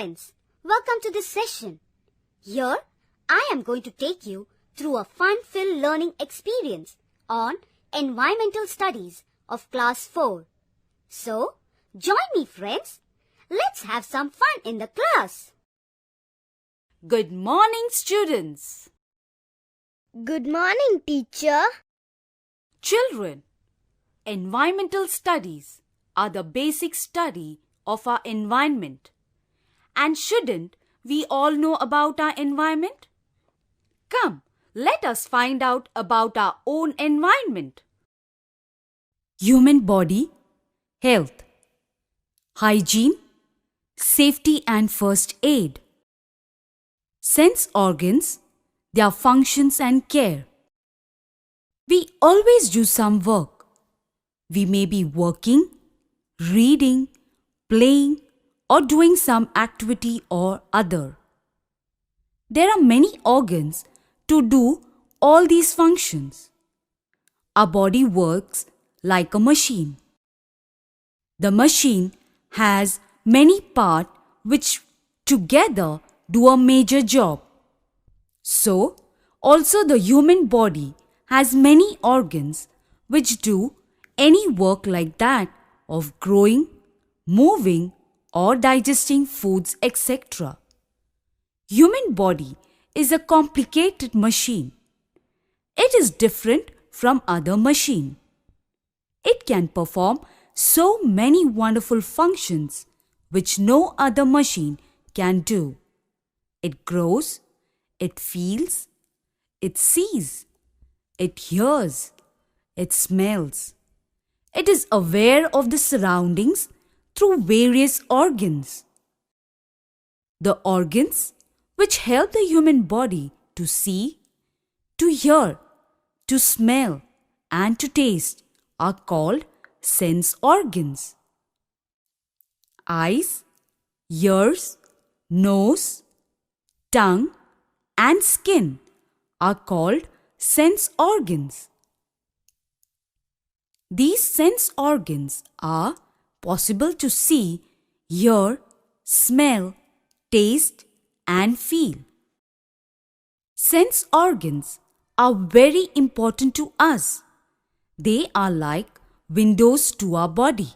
friends, welcome to this session. Here, I am going to take you through a fun-filled learning experience on environmental studies of class 4. So, join me friends. Let's have some fun in the class. Good morning, students. Good morning, teacher. Children, environmental studies are the basic study of our environment. And shouldn't we all know about our environment? Come, let us find out about our own environment. Human body, health, hygiene, safety and first aid. Sense organs, their functions and care. We always do some work. We may be working, reading, playing, or doing some activity or other. There are many organs to do all these functions. Our body works like a machine. The machine has many parts which together do a major job. So, also the human body has many organs which do any work like that of growing, moving, or digesting foods, etc. Human body is a complicated machine. It is different from other machine. It can perform so many wonderful functions which no other machine can do. It grows, it feels, it sees, it hears, it smells. It is aware of the surroundings through various organs. The organs which help the human body to see, to hear, to smell and to taste are called sense organs. Eyes, ears, nose, tongue and skin are called sense organs. These sense organs are possible to see, hear, smell, taste and feel. Sense organs are very important to us. They are like windows to our body.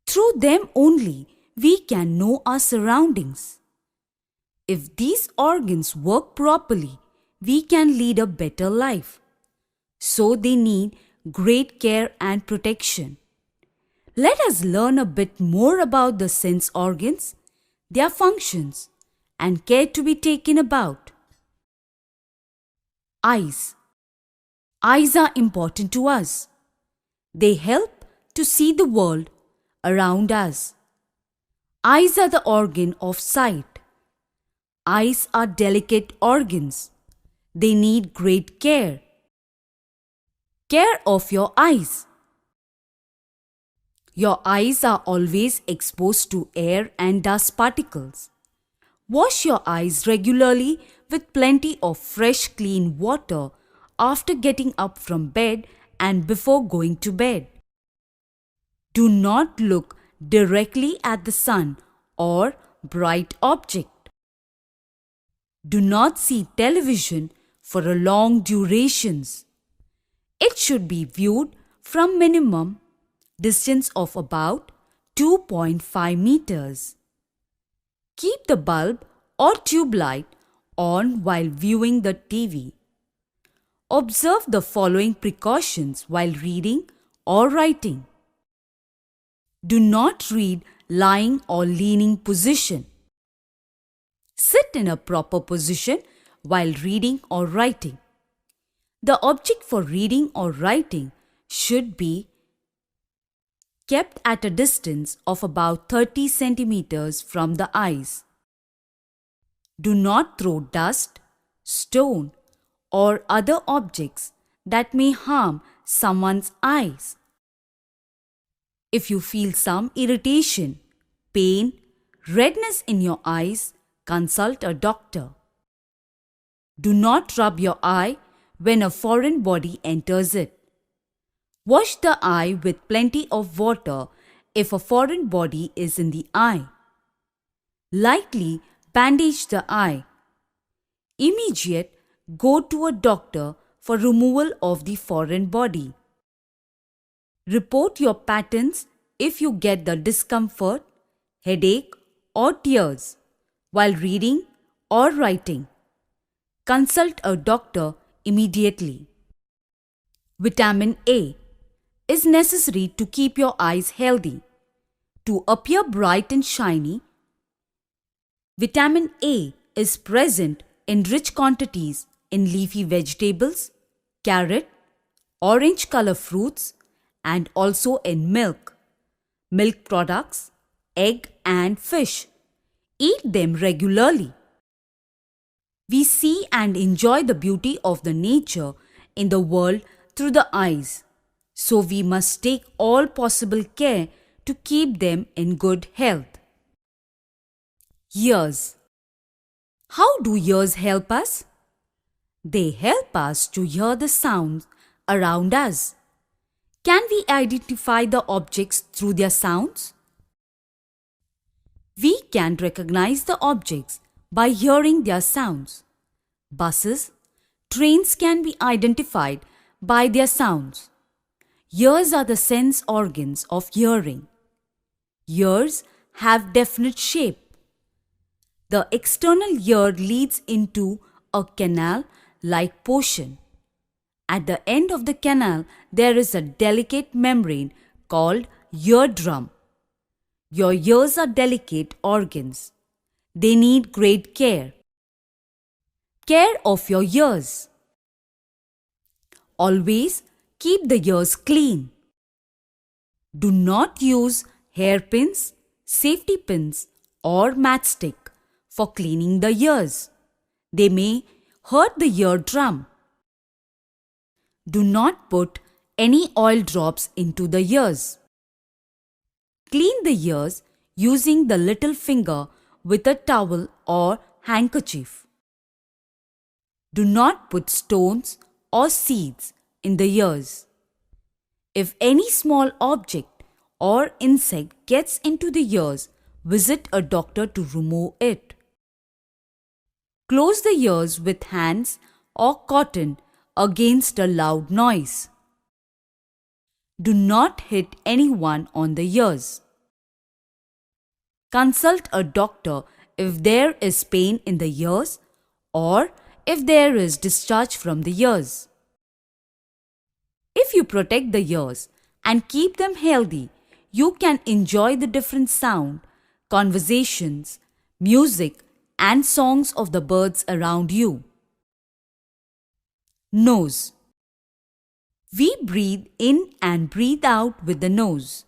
Through them only we can know our surroundings. If these organs work properly, we can lead a better life. So they need great care and protection. Let us learn a bit more about the sense organs, their functions, and care to be taken about. Eyes. Eyes are important to us. They help to see the world around us. Eyes are the organ of sight. Eyes are delicate organs. They need great care. Care of your eyes. Your eyes are always exposed to air and dust particles. Wash your eyes regularly with plenty of fresh clean water after getting up from bed and before going to bed. Do not look directly at the sun or bright object. Do not see television for a long durations. It should be viewed from minimum distance of about 2.5 meters. Keep the bulb or tube light on while viewing the TV. Observe the following precautions while reading or writing. Do not read lying or leaning position. Sit in a proper position while reading or writing. The object for reading or writing should be kept at a distance of about 30 centimeters from the eyes. Do not throw dust, stone, or other objects that may harm someone's eyes. If you feel some irritation, pain, redness in your eyes, consult a doctor. Do not rub your eye when a foreign body enters it. Wash the eye with plenty of water if a foreign body is in the eye. Lightly bandage the eye. Immediate go to a doctor for removal of the foreign body. Report your patterns if you get the discomfort, headache or tears while reading or writing. Consult a doctor immediately. Vitamin A is necessary to keep your eyes healthy. To appear bright and shiny, vitamin A is present in rich quantities in leafy vegetables, carrot, orange color fruits, and also in milk, milk products, egg and fish. Eat them regularly. We see and enjoy the beauty of the nature in the world through the eyes. So we must take all possible care to keep them in good health. Ears. How do ears help us? They help us to hear the sounds around us. Can we identify the objects through their sounds? We can recognize the objects by hearing their sounds. Buses, trains can be identified by their sounds. Ears are the sense organs of hearing. Ears have definite shape. The external ear leads into a canal-like portion. At the end of the canal, there is a delicate membrane called eardrum. Your ears are delicate organs. They need great care. Care of your ears. Always keep the ears clean. Do not use hairpins, safety pins, or matchstick for cleaning the ears. They may hurt the eardrum. Do not put any oil drops into the ears. Clean the ears using the little finger with a towel or handkerchief. Do not put stones or seeds in the ears. If any small object or insect gets into the ears, visit a doctor to remove it. Close the ears with hands or cotton against a loud noise. Do not hit anyone on the ears. Consult a doctor if there is pain in the ears or if there is discharge from the ears. If you protect the ears and keep them healthy, you can enjoy the different sound, conversations, music, and songs of the birds around you. Nose. We breathe in and breathe out with the nose.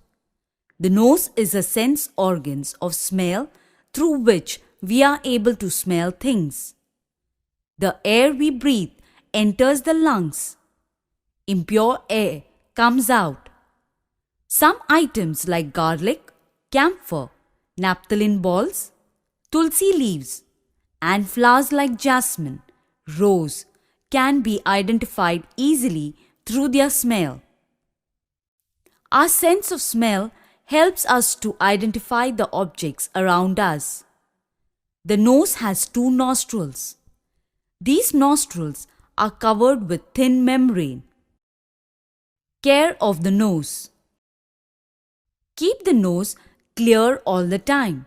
The nose is a sense organ of smell through which we are able to smell things. The air we breathe enters the lungs. Impure air comes out. Some items like garlic, camphor, naphthalene balls, tulsi leaves, and flowers like jasmine, rose can be identified easily through their smell. Our sense of smell helps us to identify the objects around us. The nose has 2 nostrils. These nostrils are covered with thin membrane. Care of the nose. Keep the nose clear all the time.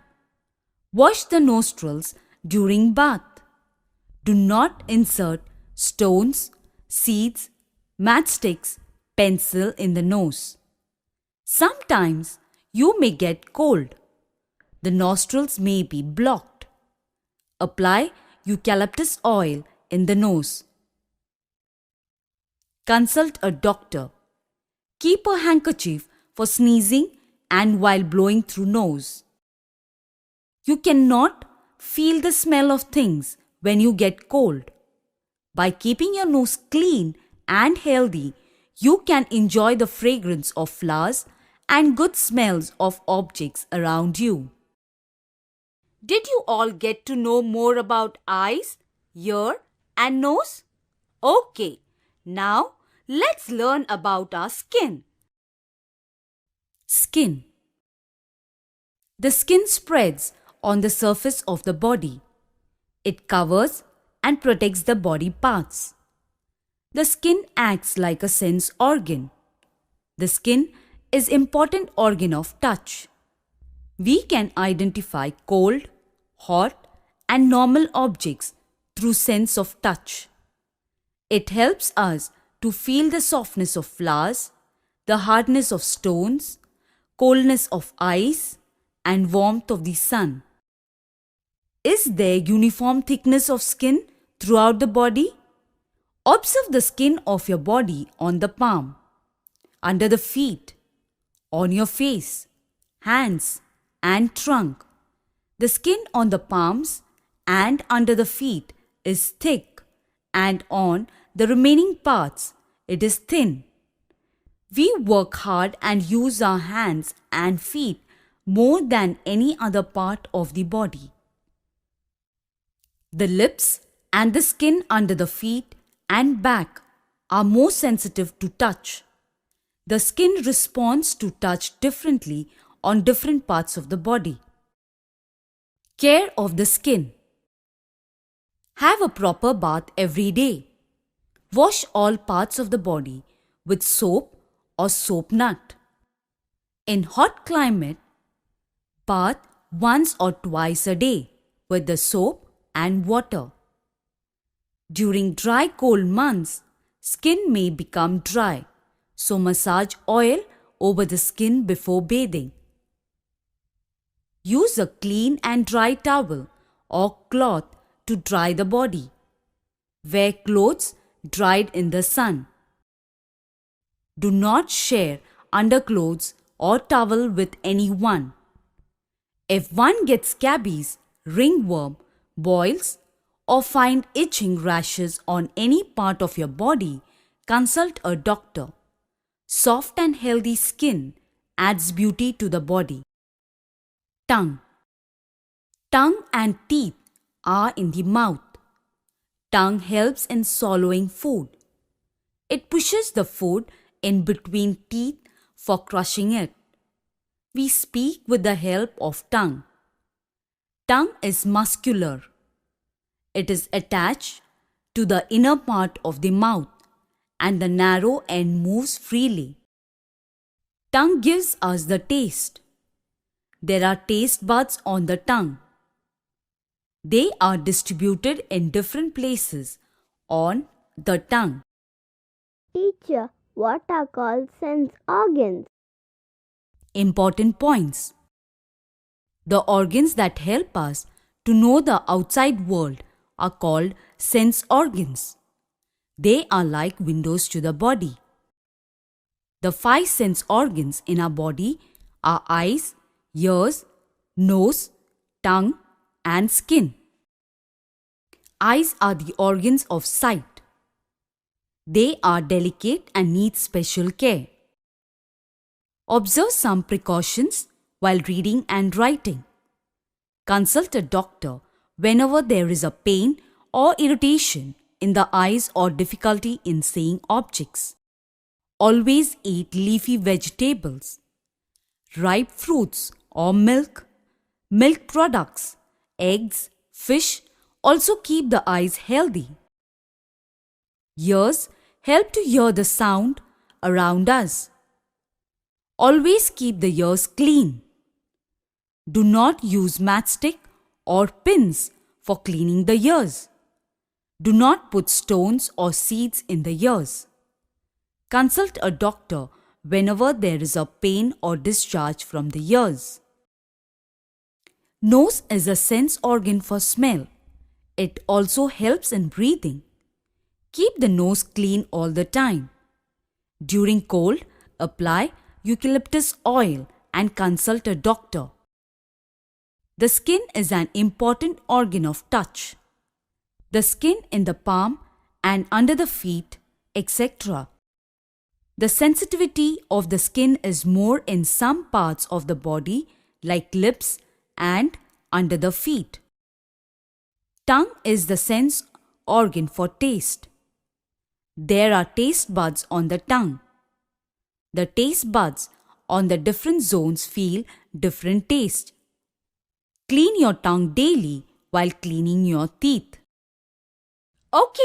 Wash the nostrils during bath. Do not insert stones, seeds, matchsticks, pencil in the nose. Sometimes you may get cold. The nostrils may be blocked. Apply eucalyptus oil in the nose. Consult a doctor. Keep a handkerchief for sneezing and while blowing through nose. You cannot feel the smell of things when you get cold. By keeping your nose clean and healthy, you can enjoy the fragrance of flowers and good smells of objects around you. Did you all get to know more about eyes, ear, and nose? Okay, now let's learn about our skin. Skin. The skin spreads on the surface of the body. It covers and protects the body parts. The skin acts like a sense organ. The skin is an important organ of touch. We can identify cold, hot, and normal objects through sense of touch. It helps us to feel the softness of flowers, the hardness of stones, coldness of ice, and warmth of the sun. Is there uniform thickness of skin throughout the body? Observe the skin of your body on the palm, under the feet, on your face, hands, and trunk. The skin on the palms and under the feet is thick, and on the remaining parts it is thin. We work hard and use our hands and feet more than any other part of the body. The lips and the skin under the feet and back are more sensitive to touch. The skin responds to touch differently on different parts of the body. Care of the skin. Have a proper bath every day. Wash all parts of the body with soap or soap nut. In hot climate, bath once or twice a day with the soap and water. During dry cold months, skin may become dry, so massage oil over the skin before bathing. Use a clean and dry towel or cloth to dry the body. Wear clothes dried in the sun. Do not share underclothes or towel with anyone. If one gets scabies, ringworm, boils, or find itching rashes on any part of your body, consult a doctor. Soft and healthy skin adds beauty to the body. Tongue. Tongue and teeth are in the mouth. Tongue helps in swallowing food. It pushes the food in between teeth for crushing it. We speak with the help of tongue. Tongue is muscular. It is attached to the inner part of the mouth and the narrow end moves freely. Tongue gives us the taste. There are taste buds on the tongue. They are distributed in different places on the tongue. Teacher, what are called sense organs? Important points. The organs that help us to know the outside world are called sense organs. They are like windows to the body. The 5 sense organs in our body are eyes, ears, nose, tongue, and skin. Eyes are the organs of sight. They are delicate and need special care. Observe some precautions while reading and writing. Consult a doctor whenever there is a pain or irritation in the eyes or difficulty in seeing objects. Always eat leafy vegetables, ripe fruits or milk products, eggs, fish also keep the eyes healthy. Ears help to hear the sound around us. Always keep the ears clean. Do not use matchstick or pins for cleaning the ears. Do not put stones or seeds in the ears. Consult a doctor whenever there is a pain or discharge from the ears. Nose is a sense organ for smell. It also helps in breathing. Keep the nose clean all the time. During cold, apply eucalyptus oil and consult a doctor. The skin is an important organ of touch. The skin in the palm and under the feet, etc. The sensitivity of the skin is more in some parts of the body like lips and under the feet. Tongue is the sense organ for taste. There are taste buds on the tongue. The taste buds on the different zones feel different taste. Clean your tongue daily while cleaning your teeth. Okay,